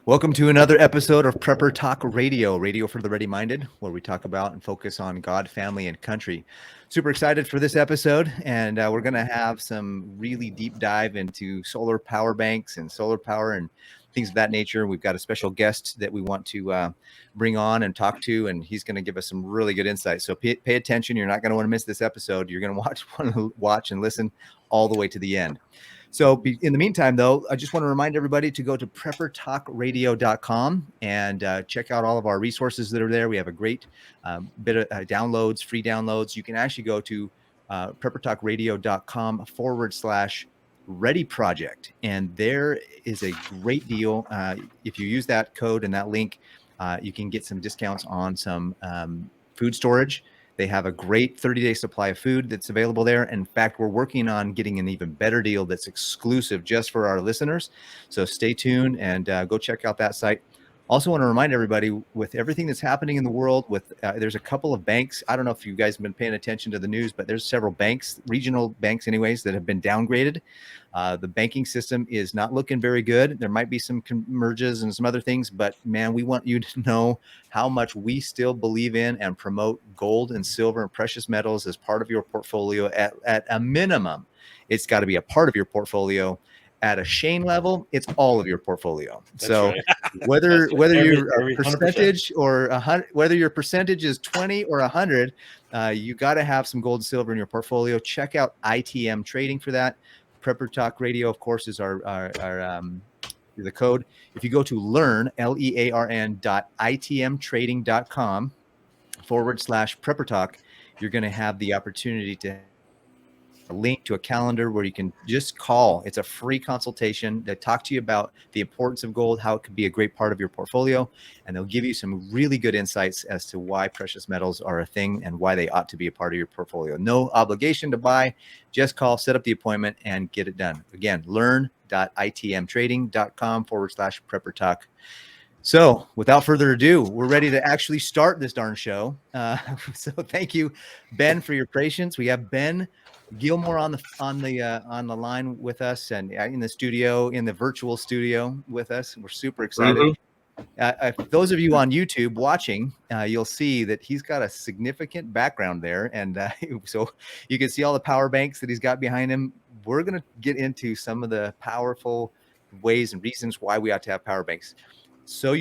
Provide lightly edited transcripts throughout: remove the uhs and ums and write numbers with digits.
Welcome to another episode of Prepper Talk Radio, radio for the ready-minded, where we talk about and focus on God, family, and country. Super excited for this episode, and we're going to have some really deep dive into solar power banks and solar power and things of that nature. We've got a special guest that we want to bring on and talk to, and he's going to give us some really good insight. So pay attention. You're not going to want to miss this episode. You're going to watch and listen all the way to the end. So in the meantime, though, I just want to remind everybody to go to preppertalkradio.com and check out all of our resources that are there. We have a great bit of downloads, free downloads. You can actually go to preppertalkradio.com/ready project. And there is a great deal. If you use that code and that link, you can get some discounts on some food storage. They have a great 30-day supply of food that's available there. In fact, we're working on getting an even better deal that's exclusive just for our listeners. So stay tuned and go check out that site. Also want to remind everybody, with everything that's happening in the world, with there's a couple of banks. I don't know if you guys have been paying attention to the news, but there's several banks, regional banks anyways, that have been downgraded. The banking system is not looking very good. There might be some merges and some other things, but man, we want you to know how much we still believe in and promote gold and silver and precious metals as part of your portfolio. At a minimum, it's got to be a part of your portfolio. At a Shane level, it's all of your portfolio. That's so right. whether you're a 100%. percentage or whether your percentage is 20 or 100, you got to have some gold and silver in your portfolio. Check out ITM Trading for that. Prepper Talk Radio, of course, is our the code. If you go to learn.itmtrading.com/Prepper Talk, you're going to have the opportunity to a link to a calendar where you can just call. It's a free consultation that talk to you about the importance of gold, how it could be a great part of your portfolio, and they'll give you some really good insights as to why precious metals are a thing and why they ought to be a part of your portfolio. No obligation to buy, just call, set up the appointment, and get it done. Again, learn.itmtrading.com/Prepper Talk. So without further ado, we're ready to actually start this darn show. So thank you, Ben, for your patience. We have Ben Gilmore on the line with us and in the studio, in the virtual studio with us. We're super excited. For those of you on YouTube watching, you'll see that he's got a significant background there. And so you can see all the power banks that he's got behind him. We're going to get into some of the powerful ways and reasons why we ought to have power banks. So,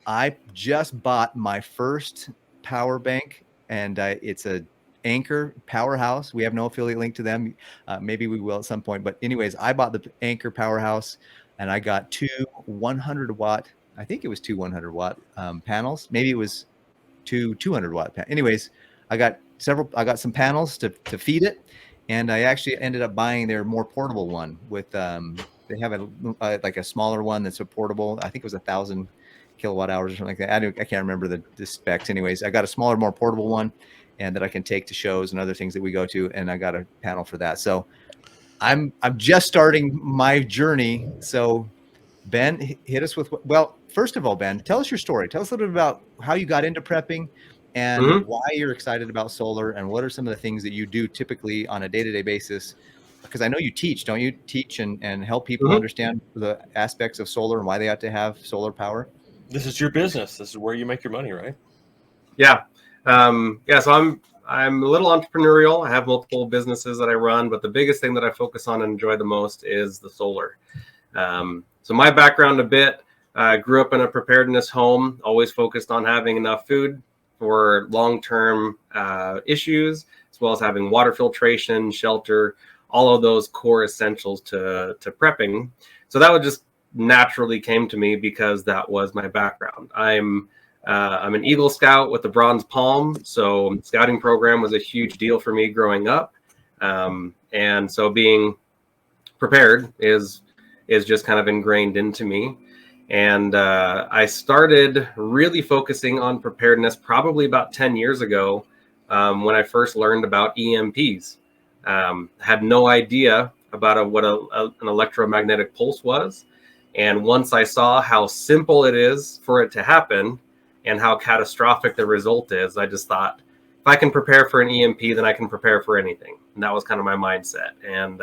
I just bought my first power bank, and it's a Anchor Powerhouse. We have no affiliate link to them. Maybe we will at some point. But anyways, I bought the Anchor Powerhouse, and I got two 100-watt. I think it was two 100-watt panels. Maybe it was two 200-watt. Anyways, I got some panels to feed it, and I actually ended up buying their more portable one with. They have like a smaller one that's a portable. I think it was 1,000 kilowatt hours or something like that. I can't remember the specs. Anyways, I got a smaller, more portable one, and that I can take to shows and other things that we go to. And I got a panel for that. So I'm just starting my journey. So Ben, hit us with, well, first of all, Ben, tell us your story. Tell us a little bit about how you got into prepping and why you're excited about solar, and what are some of the things that you do typically on a day-to-day basis. Because I know you teach, don't you? Teach and help people understand the aspects of solar and why they ought to have solar power. This is your business. This is where you make your money, right? Yeah. So I'm a little entrepreneurial. I have multiple businesses that I run, but the biggest thing that I focus on and enjoy the most is the solar. So my background a bit, I grew up in a preparedness home, always focused on having enough food for long-term issues, as well as having water filtration, shelter, all of those core essentials to prepping. So that would just naturally came to me because that was my background. I'm an Eagle Scout with the Bronze Palm. So scouting program was a huge deal for me growing up. And so being prepared is just kind of ingrained into me. And I started really focusing on preparedness probably about 10 years ago when I first learned about EMPs. Had no idea about what an electromagnetic pulse was. And once I saw how simple it is for it to happen and how catastrophic the result is, I just thought, if I can prepare for an EMP, then I can prepare for anything. And that was kind of my mindset. And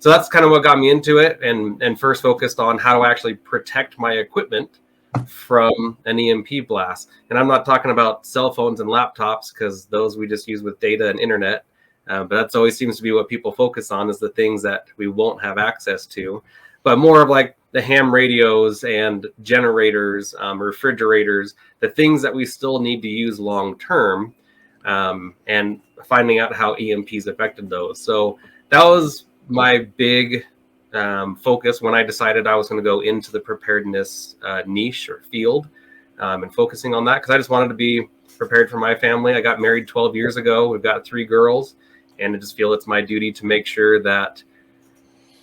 so that's kind of what got me into it, and first focused on how to actually protect my equipment from an EMP blast. And I'm not talking about cell phones and laptops, because those we just use with data and internet. But that's always seems to be what people focus on, is the things that we won't have access to. But more of like the ham radios and generators, refrigerators, the things that we still need to use long term, and finding out how EMPs affected those. So that was my big focus when I decided I was going to go into the preparedness niche or field, and focusing on that, because I just wanted to be prepared for my family. I got married 12 years ago. We've got 3 girls, and I just feel it's my duty to make sure that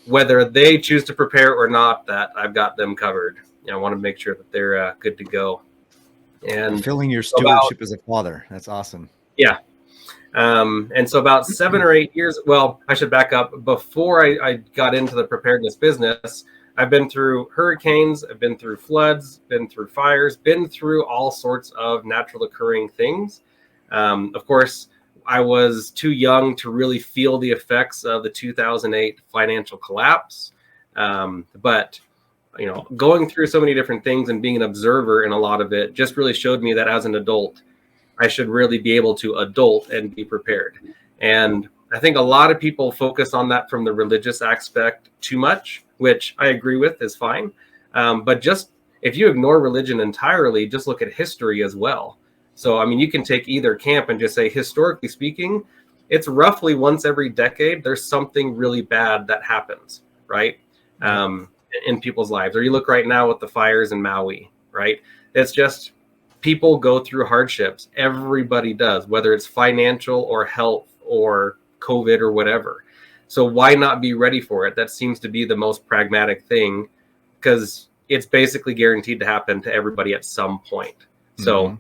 whether they choose to prepare or not, that I've got them covered. I want to make sure that they're good to go. And fulfilling your stewardship as a father. That's awesome. Yeah. And so about 7 or 8 years, well, I should back up. Before I got into the preparedness business, I've been through hurricanes, I've been through floods, been through fires, been through all sorts of natural occurring things. Of course, I was too young to really feel the effects of the 2008 financial collapse. But going through so many different things and being an observer in a lot of it just really showed me that as an adult, I should really be able to adult and be prepared. And I think a lot of people focus on that from the religious aspect too much, which I agree with is fine. But just if you ignore religion entirely, just look at history as well. So, I mean, you can take either camp and just say, historically speaking, it's roughly once every decade, there's something really bad that happens, right? In people's lives. Or you look right now with the fires in Maui, right? It's just people go through hardships. Everybody does, whether it's financial or health or COVID or whatever. So why not be ready for it? That seems to be the most pragmatic thing, because it's basically guaranteed to happen to everybody at some point. So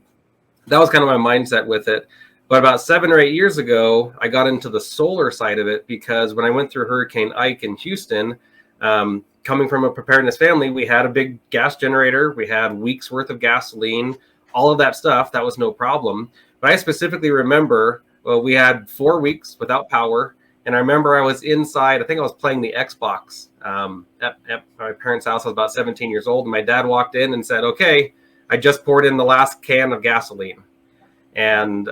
that was kind of my mindset with it. But about 7 or 8 years ago, I got into the solar side of it, because when I went through Hurricane Ike in Houston, coming from a preparedness family, we had a big gas generator. We had weeks worth of gasoline, all of that stuff. That was no problem. But I specifically remember, we had 4 weeks without power. And I remember I was inside, I think I was playing the Xbox at my parents' house. I was about 17 years old. And my dad walked in and said, okay, I just poured in the last can of gasoline. And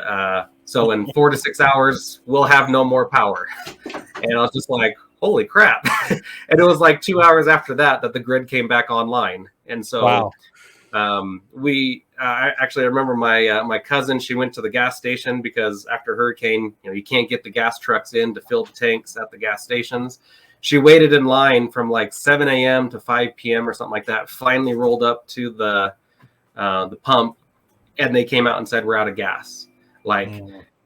so in 4 to 6 hours, we'll have no more power. And I was just like, holy crap. And it was like 2 hours after that the grid came back online. And so Wow. I actually remember my cousin, she went to the gas station, because after hurricane, you can't get the gas trucks in to fill the tanks at the gas stations. She waited in line from like 7 a.m. to 5 p.m. or something like that, finally rolled up to the pump, and they came out and said, we're out of gas. Like,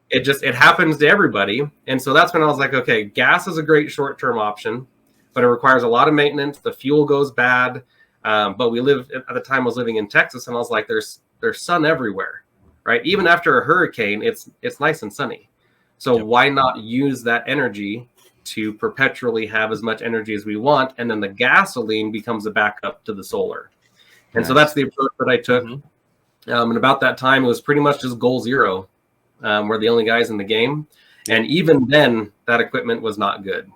it happens to everybody. And so that's when I was like, okay, gas is a great short-term option, but it requires a lot of maintenance. The fuel goes bad. But we live at the time I was living in Texas, and I was like, there's sun everywhere, right? Even after a hurricane, it's nice and sunny. So why not use that energy to perpetually have as much energy as we want? And then the gasoline becomes a backup to the solar. And so that's the approach that I took. And about that time, it was pretty much just goal zero. We're the only guys in the game. And even then, that equipment was not good.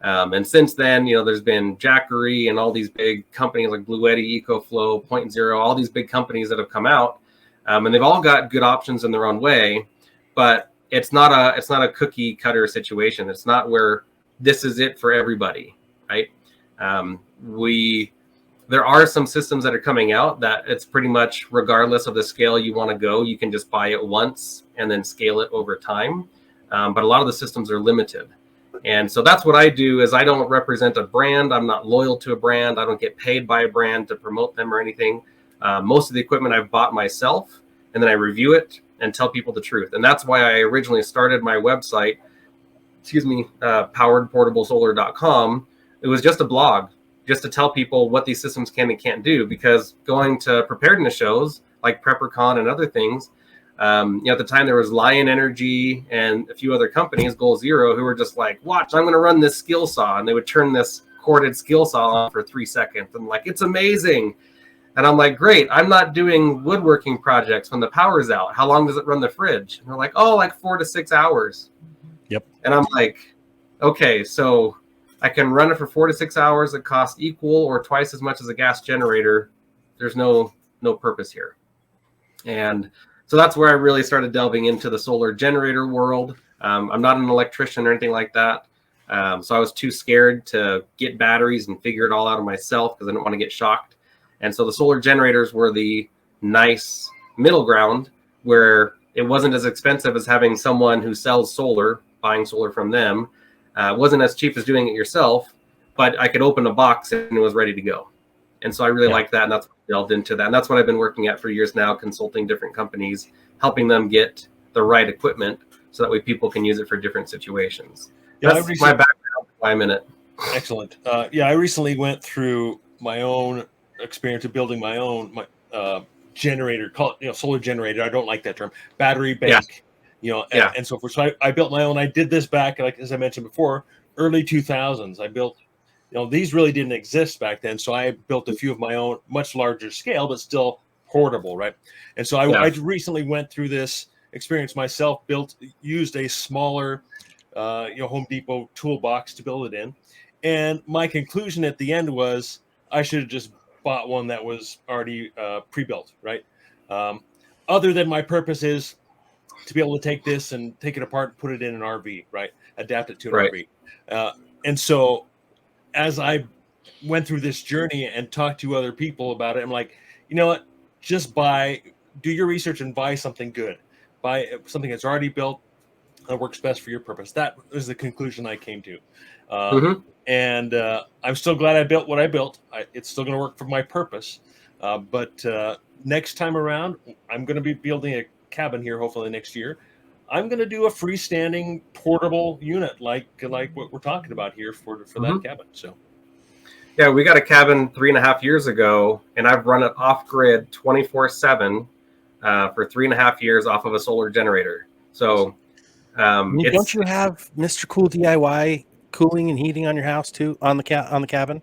And since then, there's been Jackery and all these big companies like Blue Eddy, EcoFlow, Point Zero, all these big companies that have come out. And they've all got good options in their own way. But it's not a cookie cutter situation. It's not where this is it for everybody, right? There are some systems that are coming out that it's pretty much regardless of the scale you want to go, you can just buy it once and then scale it over time. But a lot of the systems are limited. And so that's what I do, is I don't represent a brand. I'm not loyal to a brand. I don't get paid by a brand to promote them or anything. Most of the equipment I've bought myself, and then I review it and tell people the truth. And that's why I originally started my website, poweredportablesolar.com. It was just a blog, just to tell people what these systems can and can't do, because going to preparedness shows like PrepperCon and other things, at the time there was Lion Energy and a few other companies, Goal Zero, who were just like, watch, I'm going to run this skill saw. And they would turn this corded skill saw on for 3 seconds. And like, it's amazing. And I'm like, great, I'm not doing woodworking projects when the power's out. How long does it run the fridge? And they're like, oh, like 4 to 6 hours. Yep. And I'm like, okay, so I can run it for 4 to 6 hours. It costs equal or twice as much as a gas generator. There's no no purpose here. And so that's where I really started delving into the solar generator world. I'm not an electrician or anything like that. So I was too scared to get batteries and figure it all out myself because I didn't want to get shocked. And so the solar generators were the nice middle ground where it wasn't as expensive as having someone who sells solar, buying solar from them. It wasn't as cheap as doing it yourself, but I could open a box and it was ready to go. And so I really liked that, and that's what I delved into that. And that's what I've been working at for years now, consulting different companies, helping them get the right equipment so that way people can use it for different situations. Yeah, that's my background. Why I'm in it. Excellent. I recently went through my own experience of building my own generator, call it, solar generator. I don't like that term. Battery bank, and so forth. So I built my own. I did this back, like as I mentioned before, early 2000s. I built, these really didn't exist back then. So I built a few of my own, much larger scale, but still portable, right? And so I recently went through this experience myself. Used a smaller, Home Depot toolbox to build it in, and my conclusion at the end was I should have just bought one that was already pre-built, right? Other than my purpose is to be able to take this and take it apart and put it in an RV, right? Adapt it to an RV. And so as I went through this journey and talked to other people about it, I'm like, you know what? Just do your research and buy something good. Buy something that's already built that works best for your purpose. That was the conclusion I came to. And I'm still glad I built what I built. It's still going to work for my purpose. But next time around, I'm going to be building a cabin here, hopefully next year. I'm going to do a freestanding portable unit like what we're talking about here for that cabin. So, yeah, we got a cabin 3.5 years ago, and I've run it off grid 24/7 for 3.5 years off of a solar generator. So, don't you have Mr. Cool DIY cooling and heating on your house too, on the cabin?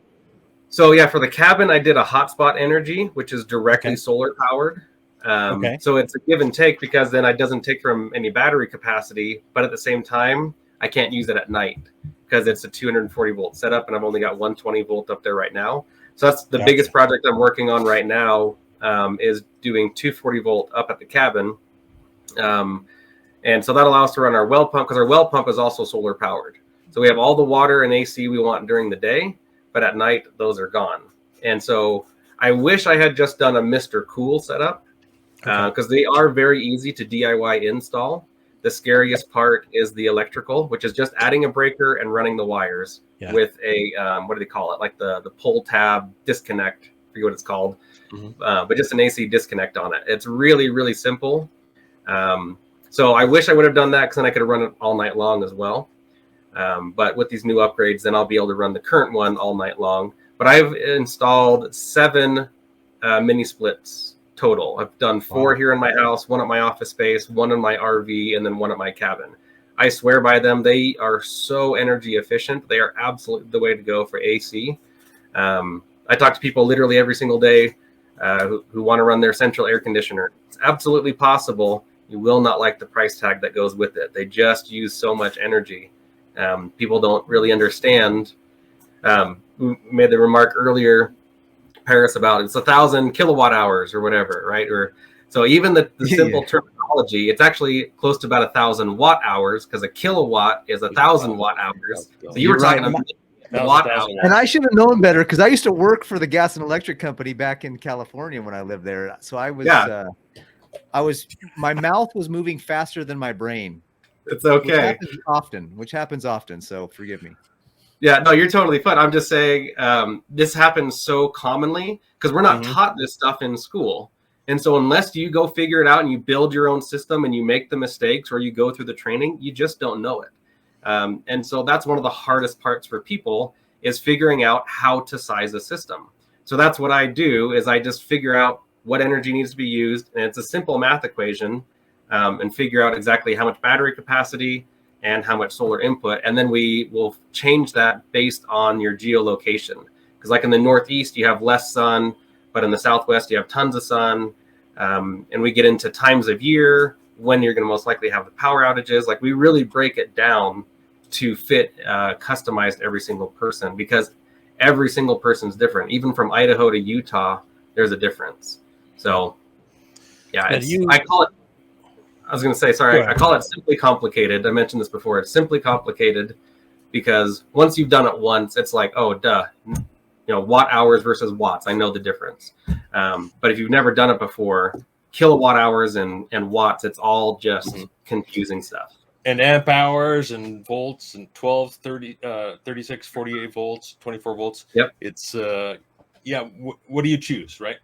So yeah, for the cabin, I did a hotspot energy, which is directly solar powered. So it's a give and take because then it doesn't take from any battery capacity, but at the same time, I can't use it at night because it's a 240 volt setup, and I've only got 120 volt up there right now. So that's the biggest project I'm working on right now, is doing 240 volt up at the cabin. And so that allows us to run our well pump, because our well pump is also solar powered. So we have all the water and AC we want during the day, but at night those are gone. And so I wish I had just done a Mr. Cool setup, because they are very easy to DIY install. The scariest part is the electrical, which is just adding a breaker and running the wires with a, what do they call it? Like the pull tab disconnect, I forget what it's called, but just an AC disconnect on it. It's really, really simple. So I wish I would have done that, because then I could have run it all night long as well. But with these new upgrades, then I'll be able to run the current one all night long. But I've installed 7 mini splits total. I've done 4 here in my house, 1 at my office space, 1 in my RV, and then 1 at my cabin. I swear by them. They are so energy efficient. They are absolutely the way to go for AC. I talk to people literally every single day who want to run their central air conditioner. It's absolutely possible. You will not like the price tag that goes with it. They just use so much energy. People don't really understand. We made the remark earlier, Paris, about it's 1,000 kilowatt hours or whatever, right? Or so even the simple terminology, it's actually close to about 1,000 watt hours, because a kilowatt is 1,000 watt hours. So you were talking about watt hours. And I should have known better, because I used to work for the gas and electric company back in California when I lived there. So I was, my mouth was moving faster than my brain. It's okay. Which happens often. So forgive me. Yeah, no, you're totally fine. I'm just saying this happens so commonly because we're not taught this stuff in school. And so unless you go figure it out and you build your own system and you make the mistakes or you go through the training, you just don't know it. And so that's one of the hardest parts for people, is figuring out how to size a system. So that's what I do, is I just figure out what energy needs to be used. And it's a simple math equation, and figure out exactly how much battery capacity and how much solar input. And then we will change that based on your geolocation. Because like in the Northeast, you have less sun, but in the Southwest, you have tons of sun. And we get into times of year when you're going to most likely have the power outages. Like, we really break it down to fit customized every single person, because every single person's different. Even from Idaho to Utah, there's a difference. So yeah, Now, I call it, I was going to say, sorry, I call it simply complicated. I mentioned this before. It's simply complicated because once you've done it once, it's like, oh, duh, watt hours versus watts. I know the difference. But if you've never done it before, kilowatt hours and watts, it's all just confusing stuff. And amp hours and volts and 12, 30, 36, 48 volts, 24 volts. Yep. It's, what do you choose, right?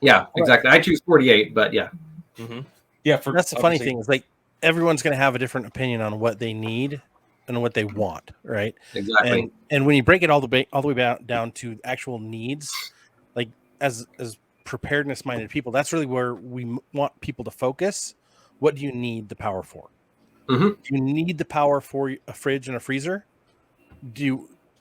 Yeah, exactly. I choose 48, but yeah. Mm-hmm. Yeah. That's the funny thing is like everyone's going to have a different opinion on what they need and what they want, right? Exactly. And when you break it all the way down to actual needs, like as preparedness minded people, that's really where we want people to focus. What do you need the power for? Mm-hmm. Do you need the power for a fridge and a freezer? Do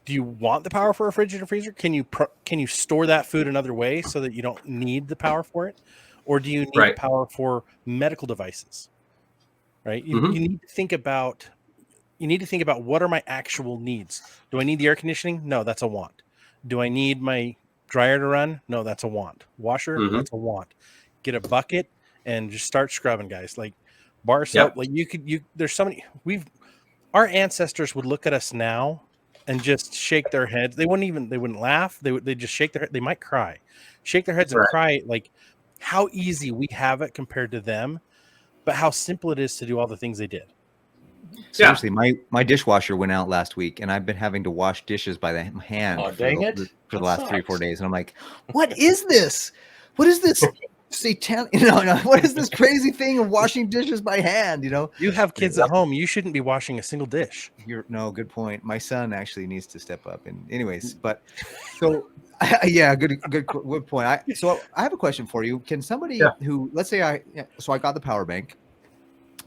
you want the power for a fridge and a freezer? Can you store that food another way so that you don't need the power for it? Or do you need the power for medical devices? Right? You need to think about what are my actual needs. Do I need the air conditioning? No, that's a want. Do I need my dryer to run? No, that's a want. Washer? That's a want. Get a bucket and just start scrubbing, guys. Like bar soap, like there's so many. Our ancestors would look at us now and just shake their heads. They wouldn't laugh. They just shake their head. They might cry, shake their heads and cry. Like how easy we have it compared to them, but how simple it is to do all the things they did. Seriously, my dishwasher went out last week, and I've been having to wash dishes by the hand for the last 3 or 4 days. And I'm like, what is this? What is this? What is this crazy thing of washing dishes by hand? You have kids at home. You shouldn't be washing a single dish. Good point. My son actually needs to step up. And anyways, but so yeah, good point. So I have a question for you. Can somebody who, let's say I got the power bank,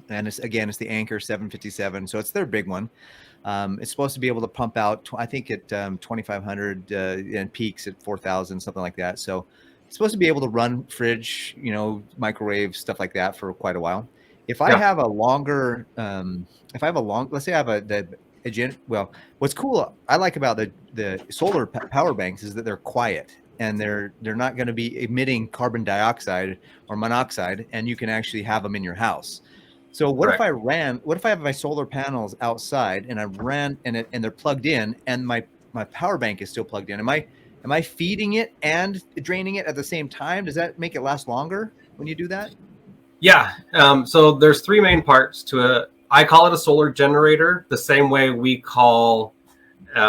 and it's the Anchor 757. So it's their big one. It's supposed to be able to pump out, I think at 2,500 and peaks at 4,000, something like that. So it's supposed to be able to run fridge, microwave, stuff like that for quite a while. If I have a longer, let's say I have what's cool I like about the solar power banks is that they're quiet and they're not going to be emitting carbon dioxide or monoxide, and you can actually have them in your house. So what if I have my solar panels outside and I ran and they're plugged in and my power bank is still plugged in? Am I feeding it and draining it at the same time? Does that make it last longer when you do that? Yeah. So there's 3 main parts to it. I call it a solar generator, the same way we call, we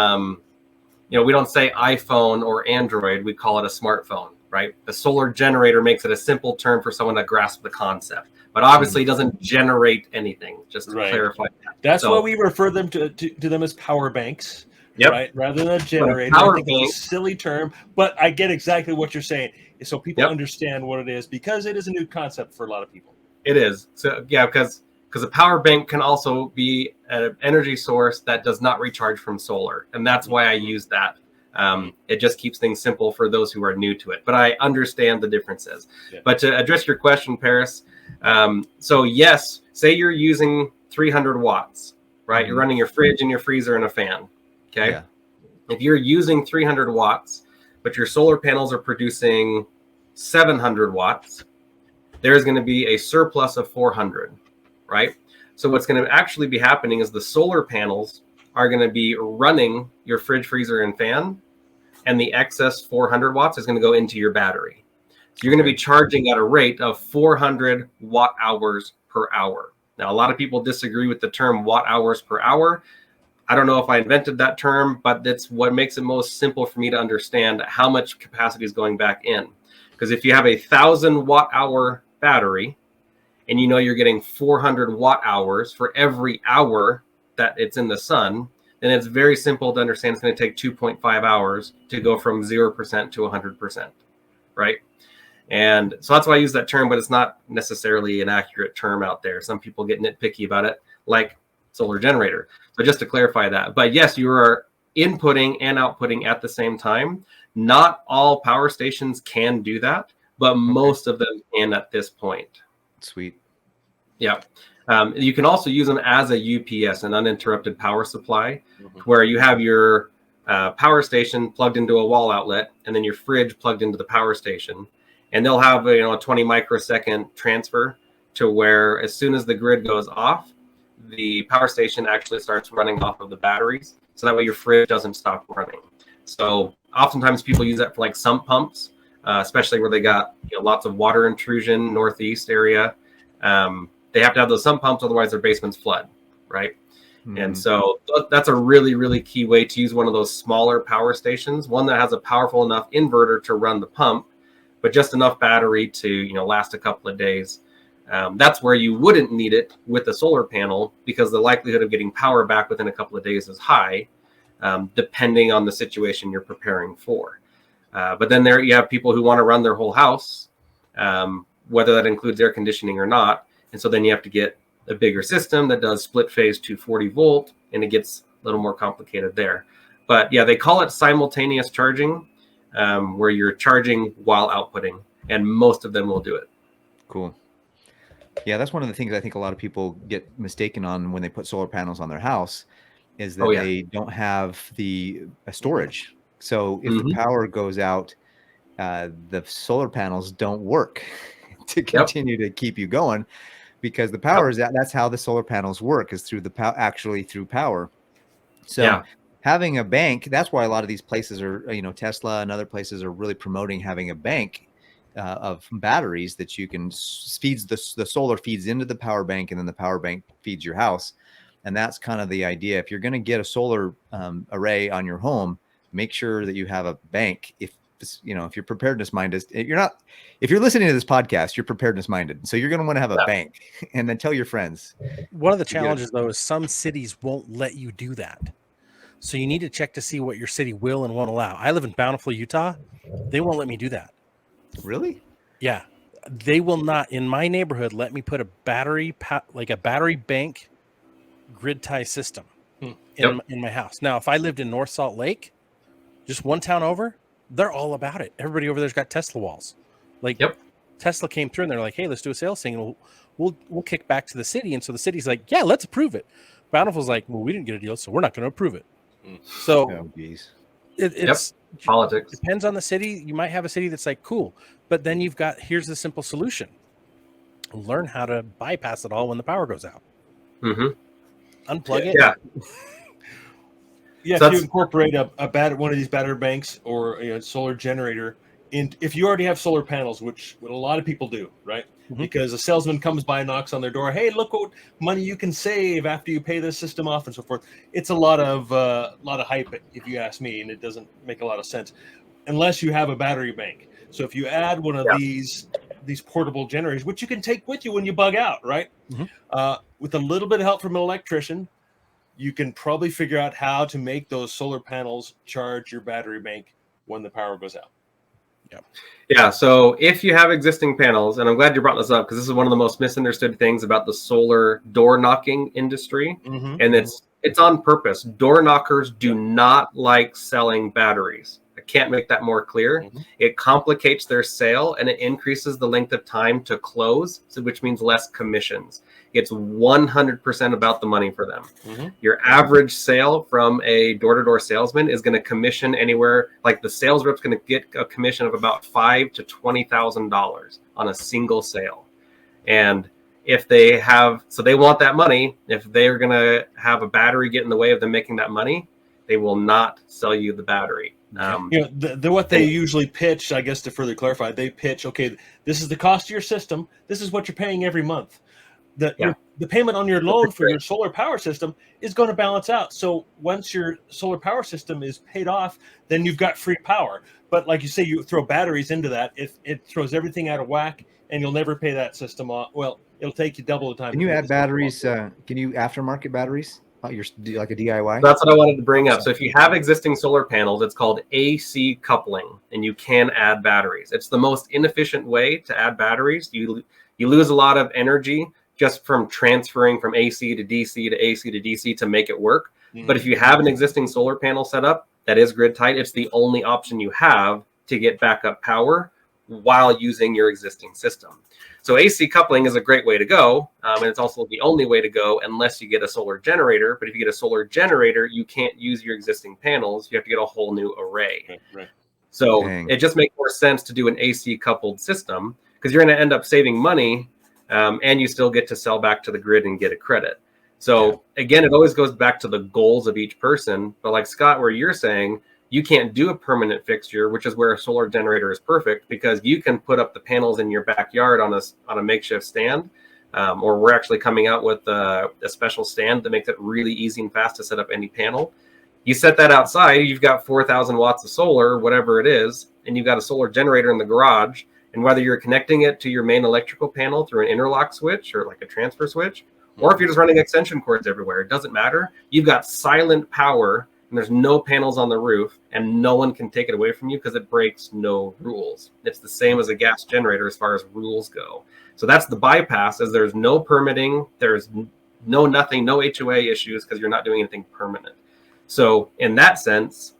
don't say iPhone or Android. We call it a smartphone, right? The solar generator makes it a simple term for someone to grasp the concept, but obviously it doesn't generate anything, just to clarify that. That's why we refer them to them as power banks. Yep. Right, rather than a generator. I think it's a silly term, but I get exactly what you're saying. So people understand what it is, because it is a new concept for a lot of people. It is. So yeah, because a power bank can also be an energy source that does not recharge from solar, and that's why I use that. It just keeps things simple for those who are new to it. But I understand the differences. Yeah. But to address your question, Paris, so yes, say you're using 300 watts, right? You're running your fridge and your freezer and a fan. Okay. Yeah. If you're using 300 watts, but your solar panels are producing 700 watts, there's going to be a surplus of 400, right? So what's going to actually be happening is the solar panels are going to be running your fridge, freezer, and fan, and the excess 400 watts is going to go into your battery. So you're going to be charging at a rate of 400 watt hours per hour. Now, a lot of people disagree with the term watt hours per hour. I don't know if I invented that term, but that's what makes it most simple for me to understand how much capacity is going back in. Because if you have 1,000 watt hour battery and you're getting 400 watt hours for every hour that it's in the sun, then it's very simple to understand it's going to take 2.5 hours to go from 0% to 100%, right? And so that's why I use that term, but it's not necessarily an accurate term out there. Some people get nitpicky about it, like solar generator. So just to clarify that, but yes, you are inputting and outputting at the same time. Not all power stations can do that, but most of them can at this point. Sweet. Yeah. You can also use them as a UPS, an uninterrupted power supply, where you have your power station plugged into a wall outlet and then your fridge plugged into the power station. and they'll have a 20 microsecond transfer to where as soon as the grid goes off, the power station actually starts running off of the batteries. So that way your fridge doesn't stop running. So oftentimes people use that for like sump pumps, especially where they got lots of water intrusion, northeast area. They have to have those sump pumps, otherwise their basements flood, right? Mm-hmm. And so that's a really, really key way to use one of those smaller power stations, one that has a powerful enough inverter to run the pump, but just enough battery to last a couple of days. That's where you wouldn't need it with a solar panel, because the likelihood of getting power back within a couple of days is high, depending on the situation you're preparing for. But then there you have people who want to run their whole house, whether that includes air conditioning or not. And so then you have to get a bigger system that does split phase 240 volt, and it gets a little more complicated there. But yeah, they call it simultaneous charging, where you're charging while outputting, and most of them will do it. Cool. Yeah, that's one of the things I think a lot of people get mistaken on when they put solar panels on their house, is that they don't have the storage. So if the power goes out, the solar panels don't work to continue to keep you going, because the power is that's how the solar panels work, is through the through power. So having a bank, that's why a lot of these places are, Tesla and other places are really promoting having a bank of batteries that you can feeds the solar feeds into the power bank, and then the power bank feeds your house. And that's kind of the idea. If you're going to get a solar array on your home, make sure that you have a bank. If you're preparedness minded, if you're listening to this podcast, you're preparedness minded. So you're going to want to have a bank, and then tell your friends. One of the challenges though is some cities won't let you do that. So you need to check to see what your city will and won't allow. I live in Bountiful, Utah. They won't let me do that. Really? Yeah. They will not, in my neighborhood, let me put a battery bank grid tie system in my house. Now, if I lived in North Salt Lake, just one town over, they're all about it. Everybody over there's got Tesla walls. Tesla came through and they're like, hey, let's do a sales thing, and we'll kick back to the city. And so the city's like, yeah, let's approve it. Bountiful's like, well, we didn't get a deal, so we're not going to approve it. So it's politics. Depends on the city. You might have a city that's like, cool, but then here's the simple solution: learn how to bypass it all when the power goes out. Unplug it. So if you incorporate one of these battery banks or a solar generator, if you already have solar panels, which a lot of people do, right? Because a salesman comes by and knocks on their door, hey, look what money you can save after you pay this system off and so forth. It's a lot of hype, if you ask me, and it doesn't make a lot of sense unless you have a battery bank. So if you add one of these portable generators, which you can take with you when you bug out, right? With a little bit of help from an electrician, you can probably figure out how to make those solar panels charge your battery bank when the power goes out. Yeah. So if you have existing panels, and I'm glad you brought this up, because this is one of the most misunderstood things about the solar door knocking industry. And it's on purpose. Door knockers do not like selling batteries. I can't make that more clear. It complicates their sale, and it increases the length of time to close, which means less commissions. It's 100% about the money for them. Your average sale from a door-to-door salesman is going to commission anywhere, like the sales rep's going to get a commission of about $5,000 to $20,000 on a single sale. And if they want that money. If they're going to have a battery get in the way of them making that money, they will not sell you the battery. What they usually pitch, I guess to further clarify, they pitch, okay, this is the cost of your system. This is what you're paying every month. The payment on your loan for your solar power system is going to balance out. So once your solar power system is paid off, then you've got free power. But like you say, you throw batteries into that, it throws everything out of whack, and you'll never pay that system off. Well, it'll take you double the time. Can you add batteries? Can you aftermarket batteries? Like a DIY? That's what I wanted to bring up. So if you have existing solar panels, it's called AC coupling, and you can add batteries. It's the most inefficient way to add batteries. You lose a lot of energy just from transferring from AC to DC to AC to DC to make it work. But if you have an existing solar panel set up that is grid tight, it's the only option you have to get backup power while using your existing system. So AC coupling is a great way to go, and it's also the only way to go unless you get a solar generator. But if you get a solar generator, you can't use your existing panels. You have to get a whole new array. So Dang. it just makes more sense to do an AC coupled system, because you're going to end up saving money, and you still get to sell back to the grid and get a credit. So again, it always goes back to the goals of each person. But like Scott, where you're saying you can't do a permanent fixture, which is where a solar generator is perfect, because you can put up the panels in your backyard on a makeshift stand, or we're actually coming out with a special stand that makes it really easy and fast to set up any panel. You set that outside, you've got 4,000 watts of solar, whatever it is, and you've got a solar generator in the garage. And whether you're connecting it to your main electrical panel through an interlock switch or like a transfer switch, or if you're just running extension cords everywhere, it doesn't matter. You've got silent power, and there's no panels on the roof, and no one can take it away from you because it breaks no rules. It's the same as a gas generator as far as rules go. So that's the bypass, is there's no permitting, there's no nothing, no HOA issues, because you're not doing anything permanent. So in that sense,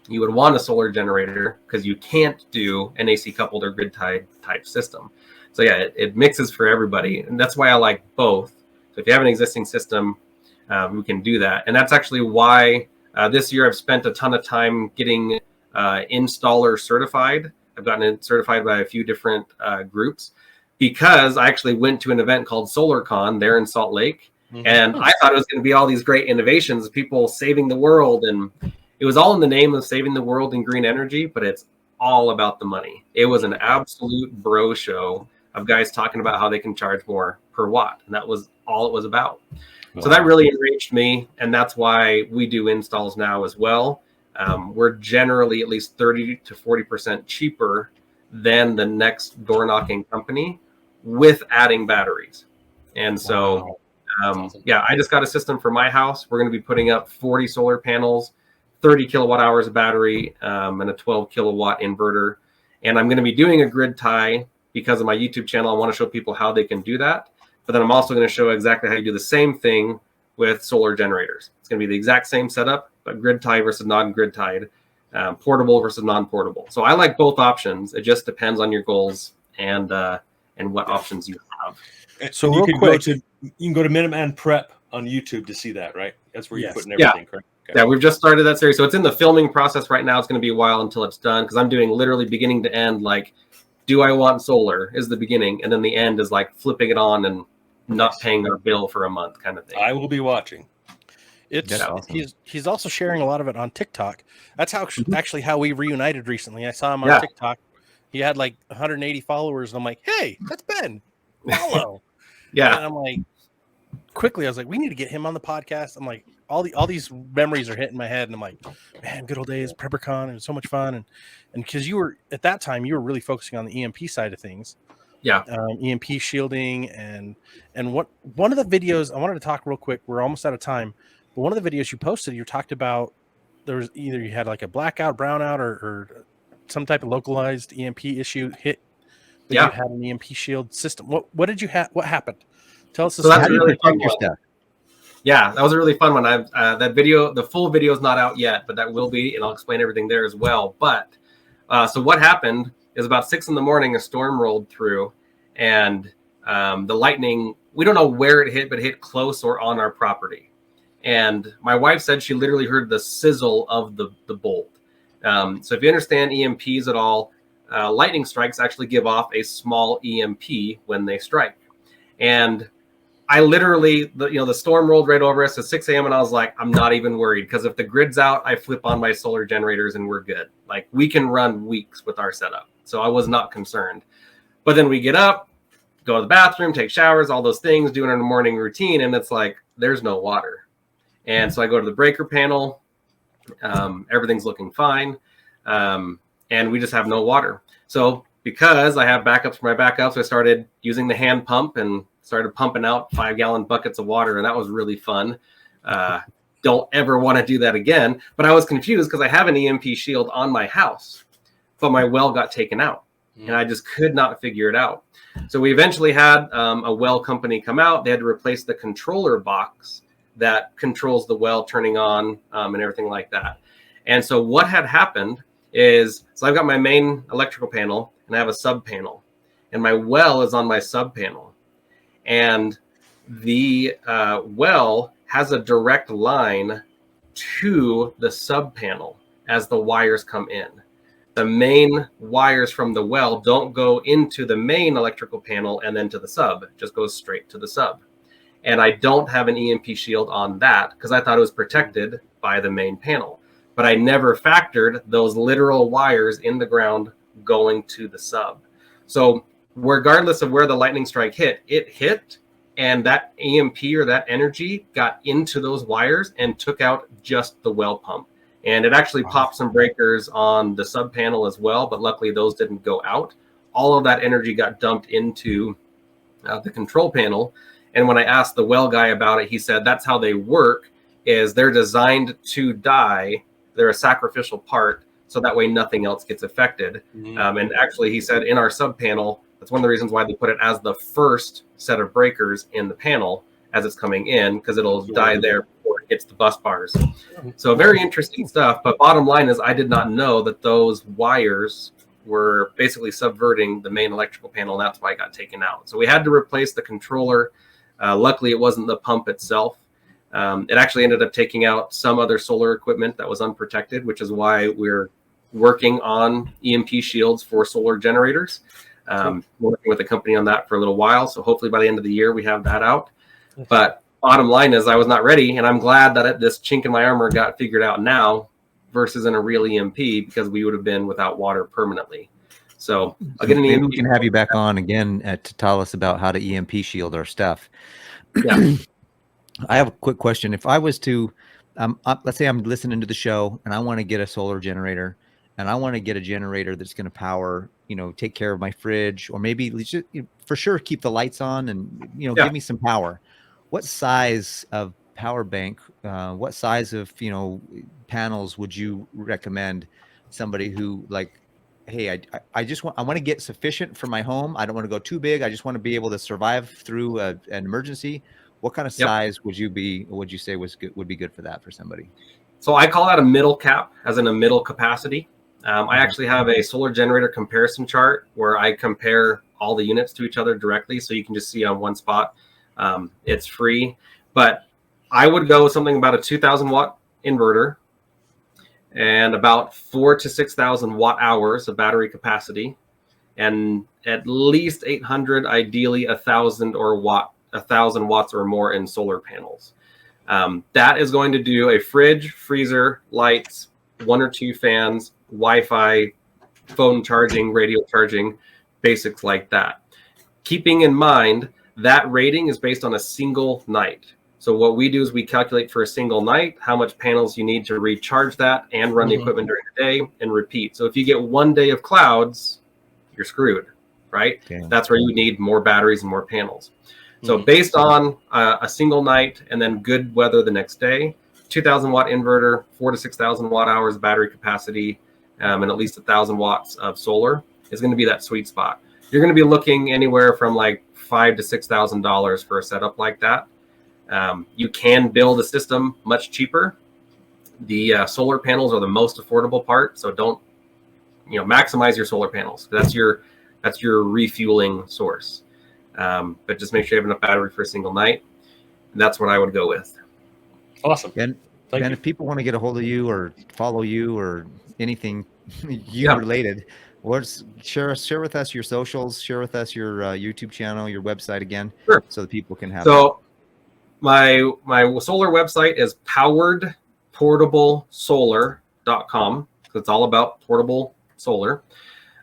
you would want a solar generator because you can't do an AC coupled or grid tied type system. So yeah, it mixes for everybody, and that's why I like both. So if you have an existing system, we can do that. And that's actually why this year I've spent a ton of time getting installer certified. I've gotten it certified by a few different groups, because I actually went to an event called SolarCon there in Salt Lake. And I thought it was going to be all these great innovations, people saving the world. And it was all in the name of saving the world and green energy, but it's all about the money. It was an absolute bro show of guys talking about how they can charge more per watt. And that was all it was about. Wow. So that really enraged me. And that's why we do installs now as well. We're generally at least 30 to 40% cheaper than the next door knocking company with adding batteries. And so, awesome. Yeah, I just got a system for my house. We're going to be putting up 40 solar panels, 30 kilowatt hours of battery, and a 12 kilowatt inverter. And I'm going to be doing a grid tie because of my YouTube channel. I want to show people how they can do that. But then I'm also going to show exactly how you do the same thing with solar generators. It's going to be the exact same setup, but grid tie versus non-grid tied, portable versus non-portable. So I like both options. It just depends on your goals and what options you have. So you can go to Minuteman Prep on YouTube to see that, right? That's where you're putting everything, correct? Okay. Yeah, we've just started that series. So it's in the filming process right now. It's going to be a while until it's done, because I'm doing literally beginning to end, like, do I want solar is the beginning, and then the end is like flipping it on and not paying our bill for a month kind of thing. I will be watching. It's awesome. He's also sharing a lot of it on TikTok. That's how actually how we reunited recently. I saw him on TikTok. He had like 180 followers, and I'm like, hey, that's Ben. Follow. Yeah. And I'm like, quickly, I was like, we need to get him on the podcast. I'm like, all these memories are hitting my head, and I'm like, man, good old days, PrepperCon, it was so much fun. And because you were at that time, you were really focusing on the EMP side of things. Yeah. EMP shielding and what one of the videos I wanted to talk real quick. We're almost out of time, but one of the videos you posted, you talked about there was either you had like a blackout, brownout, or some type of localized EMP issue hit. But you had an EMP shield system. What did you have? What happened? Tell us. So that's a really fun one. Yeah, that was a really fun one. That video, the full video is not out yet, but that will be, and I'll explain everything there as well. But so what happened is about 6 a.m, a storm rolled through, and the lightning, we don't know where it hit, but it hit close or on our property. And my wife said she literally heard the sizzle of the bolt. So if you understand EMPs at all, lightning strikes actually give off a small EMP when they strike. And I literally, the storm rolled right over us at 6 a.m. and I was like, I'm not even worried, because if the grid's out, I flip on my solar generators and we're good. Like, we can run weeks with our setup. So I was not concerned. But then we get up, go to the bathroom, take showers, all those things, doing our morning routine, and it's like, there's no water. And so I go to the breaker panel, everything's looking fine, and we just have no water. So because I have backups for my backups, I started using the hand pump and started pumping out 5-gallon buckets of water, and that was really fun. Don't ever want to do that again. But I was confused because I have an EMP shield on my house, but my well got taken out, and I just could not figure it out. So we eventually had a well company come out. They had to replace the controller box that controls the well turning on and everything like that. And so what had happened is, so I've got my main electrical panel, and I have a sub panel, and my well is on my sub panel. And the well has a direct line to the sub panel as the wires come in. the main wires from the well don't go into the main electrical panel and then to the sub. It just goes straight to the sub. And I don't have an EMP shield on that because I thought it was protected by the main panel. But I never factored those literal wires in the ground going to the sub. So regardless of where the lightning strike hit, it hit, and that EMP or that energy got into those wires and took out just the well pump. And it actually popped some breakers on the sub panel as well, but luckily those didn't go out. All of that energy got dumped into the control panel. And when I asked the well guy about it, he said that's how they work, is they're designed to die. They're a sacrificial part, so that way nothing else gets affected. And actually, he said in our sub panel, that's one of the reasons why they put it as the first set of breakers in the panel as it's coming in, because it'll die there before it hits the bus bars. So very interesting stuff. But bottom line is I did not know that those wires were basically subverting the main electrical panel, and that's why it got taken out. So we had to replace the controller. Luckily, it wasn't the pump itself. It actually ended up taking out some other solar equipment that was unprotected, which is why we're working on EMP shields for solar generators. Working with a company on that for a little while. So hopefully by the end of the year, we have that out. But bottom line is I was not ready. And I'm glad that this chink in my armor got figured out now versus in a real EMP, because we would have been without water permanently. So I'll get an Maybe EMP. we can have you back on again to tell us about how to EMP shield our stuff. Yeah. I have a quick question. If I was to, let's say I'm listening to the show and I want to get a solar generator, and I want to get a generator that's going to power, take care of my fridge, or maybe just, for sure keep the lights on and, give me some power. What size of power bank, what size of, panels would you recommend somebody who hey, I want to get sufficient for my home. I don't want to go too big. I just want to be able to survive through an emergency. What kind of size would you say would be good for that for somebody? So I call that a middle cap, as in a middle capacity. I actually have a solar generator comparison chart where I compare all the units to each other directly, so you can just see on one spot. It's free, but I would go with something about a 2,000 watt inverter and about 4,000 to 6,000 watt hours of battery capacity, and at least 800, ideally 1,000 watts or more in solar panels. That is going to do a fridge, freezer, lights, 1 or 2 fans, Wi-Fi, phone charging, radio charging, basics like that. Keeping in mind that rating is based on a single night. So what we do is we calculate for a single night how much panels you need to recharge that and run the equipment during the day and repeat. So if you get 1 day of clouds, you're screwed, right? Okay. That's where you need more batteries and more panels. So based on a single night and then good weather the next day, 2,000 watt inverter, 4,000 to 6,000 watt hours battery capacity, and at least 1,000 watts of solar is going to be that sweet spot. You're going to be looking anywhere from like $5,000 to $6,000 for a setup like that. You can build a system much cheaper. The solar panels are the most affordable part, so don't maximize your solar panels. That's your refueling source. But just make sure you have enough battery for a single night. And that's what I would go with. Awesome. And if people want to get a hold of you or follow you or anything related, share with us your socials, share with us your YouTube channel, your website again, so that people can have. So my solar website is poweredportablesolar.com. So it's all about portable solar.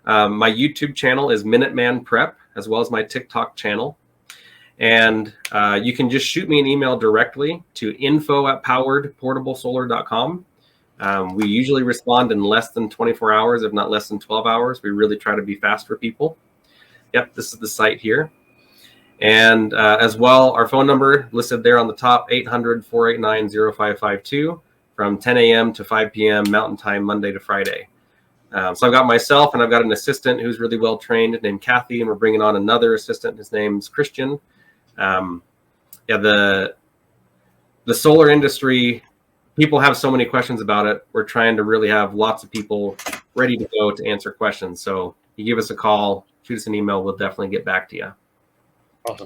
My YouTube channel is Minuteman Prep, as well as my TikTok channel. And you can just shoot me an email directly to info@poweredportablesolar.com. We usually respond in less than 24 hours, if not less than 12 hours. We really try to be fast for people. Yep, this is the site here. And as well, our phone number listed there on the top, 800-489-0552 from 10 a.m. to 5 p.m. Mountain Time, Monday to Friday. So I've got myself and I've got an assistant who's really well trained named Kathy, and we're bringing on another assistant. His name's Christian. The solar industry, people have so many questions about it. We're trying to really have lots of people ready to go to answer questions. So you give us a call, shoot us an email. We'll definitely get back to you.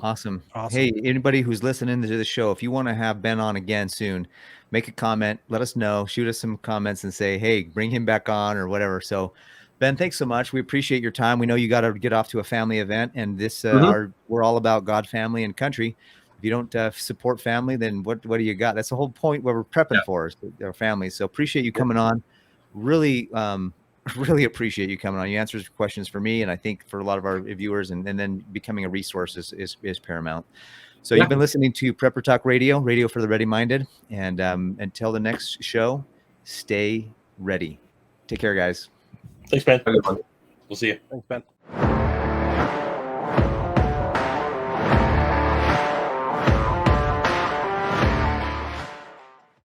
Awesome. Hey, anybody who's listening to the show, if you want to have Ben on again soon, make a comment, let us know, shoot us some comments and say, hey, bring him back on or whatever. So Ben, thanks so much. We appreciate your time. We know you got to get off to a family event, and this we're all about God, family, and country. If you don't support family, then what do you got? That's the whole point. What we're prepping for is our families. So appreciate you coming on. Really, really appreciate you coming on. You answered questions for me, and I think for a lot of our viewers, and then becoming a resource is paramount. So you've been listening to Prepper Talk Radio, radio for the ready-minded, and until the next show, stay ready. Take care, guys. Thanks, Ben. We'll see you. Thanks, Ben.